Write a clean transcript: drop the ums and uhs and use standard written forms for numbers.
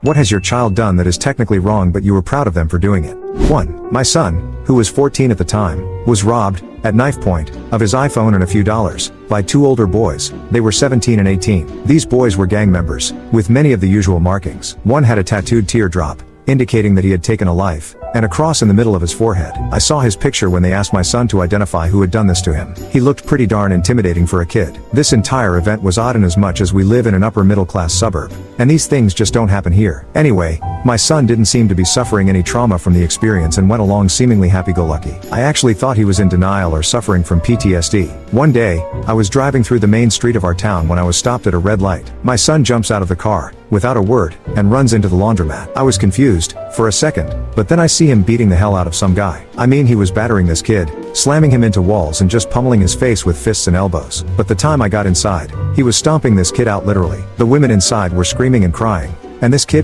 What has your child done that is technically wrong but you were proud of them for doing it? 1. My son, who was 14 at the time, was robbed, at knife point, of his iPhone and a few dollars, by two older boys. They were 17 and 18. These boys were gang members, with many of the usual markings. One had a tattooed teardrop, indicating that he had taken a life, and a cross in the middle of his forehead. I saw his picture when they asked my son to identify who had done this to him. He looked pretty darn intimidating for a kid. This entire event was odd in as much as we live in an upper middle class suburb, and these things just don't happen here. Anyway, my son didn't seem to be suffering any trauma from the experience and went along seemingly happy-go-lucky. I actually thought he was in denial or suffering from PTSD. One day, I was driving through the main street of our town when I was stopped at a red light. My son jumps out of the car, without a word, and runs into the laundromat. I was confused, for a second, but then I see him beating the hell out of some guy. I mean, he was battering this kid, slamming him into walls and just pummeling his face with fists and elbows. But the time I got inside, he was stomping this kid out literally. The women inside were screaming and crying, and this kid was